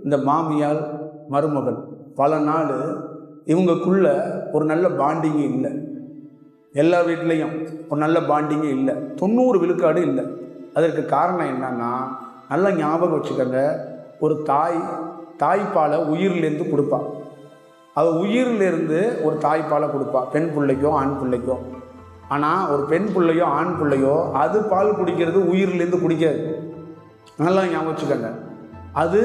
இந்த மாமியார் மருமகள் பல நாள் இவங்களுக்குள்ள ஒரு நல்ல பாண்டிங்கே இல்லை. எல்லா வீட்லேயும் ஒரு நல்ல பாண்டிங்கே இல்லை, 90 விழுக்காடு இல்லை. அதற்கு காரணம் என்னன்னா, நல்லா ஞாபகம் வச்சுக்கோங்க, ஒரு தாய்ப்பாலை உயிரிலேருந்து கொடுப்பா. அவள் உயிரிலேருந்து ஒரு தாய்ப்பாலை கொடுப்பா, பெண் பிள்ளைக்கோ ஆண் பிள்ளைக்கோ. ஆனால் ஒரு பெண் பிள்ளையோ ஆண் பிள்ளையோ அது பால் குடிக்கிறது உயிரிலேருந்து குடிக்காது. நல்லா ஞாபகம் வச்சுக்கோங்க. அது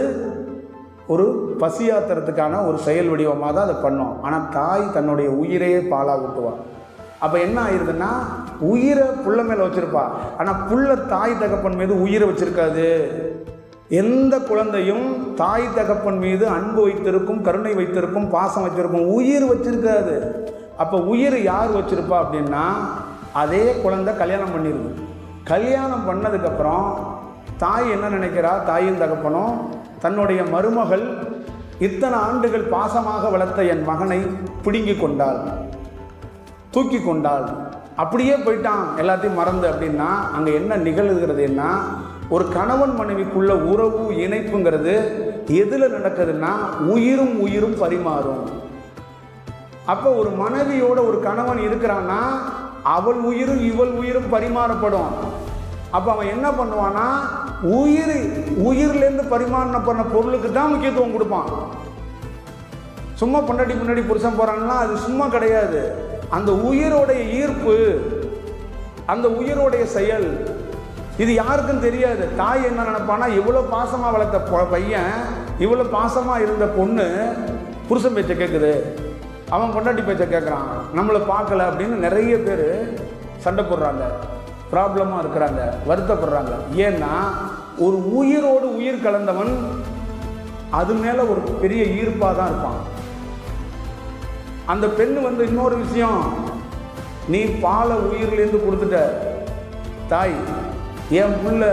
ஒரு பசியாத்துறதுக்கான ஒரு செயல் வடிவமாக தான் அதை பண்ணும். ஆனால் தாய் தன்னுடைய உயிரையே பாலாக ஊட்டுவாள். அப்போ என்ன ஆயிடுதுன்னா, உயிரை புள்ள மேலே வச்சுருப்பா, ஆனால் புள்ள தாய் தகப்பன் மீது உயிரை வச்சுருக்காது. எந்த குழந்தையும் தாய் தகப்பன் மீது அன்பு வைத்திருக்கும், கருணை வைத்திருக்கும், பாசம் வச்சிருக்கும், உயிர் வச்சிருக்காது. அப்போ உயிர் யார் வச்சிருப்பா அப்படின்னா, அதே குழந்தை கல்யாணம் பண்ணிடுது. கல்யாணம் பண்ணதுக்கப்புறம் தாய் என்ன நினைக்கிறா, தாயும் தகப்பனும் தன்னுடைய மருமகள் இத்தனை ஆண்டுகள் பாசமாக வளர்த்த என் மகனை பிடுங்கி கொண்டாள், தூக்கி கொண்டாள், அப்படியே போயிட்டான் எல்லாத்தையும் மறந்து அப்படின்னா, அங்கே என்ன நிகழ்கிறதுன்னா, ஒரு கணவன் மனைவிக்குள்ள உறவு இணைப்புங்கிறது எதில் நடக்குதுன்னா, உயிரும் உயிரும் பரிமாறும். அப்போ ஒரு மனைவியோட ஒரு கணவன் இருக்கிறான்னா, அவள் உயிரும் இவள் உயிரும் பரிமாறப்படும். அப்போ அவன் என்ன பண்ணுவான்னா, உயிர்லேருந்து பரிமாறின பண்ண பொருளுக்கு தான் முக்கியத்துவம் கொடுப்பான். சும்மா பொண்டாட்டி முன்னாடி புருஷன் போகிறான்னா அது சும்மா கிடையாது. அந்த உயிரோடைய ஈர்ப்பு, அந்த உயிரோடைய செயல், இது யாருக்கும் தெரியாது. தாய் என்ன நினைப்பானா, இவ்வளோ பாசமாக வளர்த்த பையன், இவ்வளோ பாசமாக இருந்த பொண்ணு புருஷன் பேச்சை கேட்குது, அவன் பொண்டாட்டி பேச்சை கேட்குறான், நம்மளை பார்க்கல அப்படின்னு நிறைய பேர் சண்டை போடுறாங்க, ப்ராப்ளமாக இருக்கிறாங்க, வருத்தப்படுறாங்க. ஏன்னா ஒரு உயிரோடு உயிர் கலந்தவன் அது மேலே ஒரு பெரிய ஈர்ப்பாக தான் இருப்பான். அந்த பெண்ணு இன்னொரு விஷயம், நீ பாலை உயிர்லேருந்து கொடுத்துட்ட தாய், என் புள்ள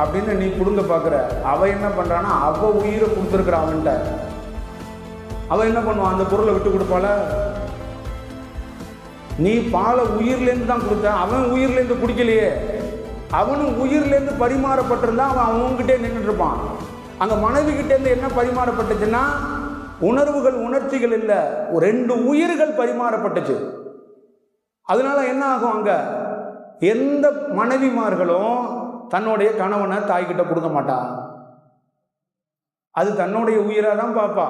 அப்படின்னு நீ கொடுங்க பார்க்குற. அவள் என்ன பண்ணுறான்னா, அவள் உயிரை கொடுத்துருக்குற அவன்கிட்ட, அவள் என்ன பண்ணுவான், அந்த பொருளை விட்டு கொடுப்பாள. நீ பாலை உயிர்லேருந்து தான் கொடுத்த, அவன் உயிர்லேருந்து குடிக்கலையே, அவனும் உயிர்லேருந்து பரிமாறப்பட்டிருந்தா அவன் அவங்ககிட்டே நின்றுருப்பான். அங்கே மனைவிக்கிட்டேருந்து என்ன பரிமாறப்பட்டுச்சுன்னா, உணர்வுகள் உணர்ச்சிகள் இல்லை, 2 உயிர்கள் பரிமாறப்பட்டுச்சு. அதனால என்ன ஆகும், அங்கே எந்த மனைவிமார்களும் தன்னுடைய கணவனை தாய்கிட்ட கொடுக்க மாட்டா, அது தன்னுடைய உயிராக தான் பார்ப்பா.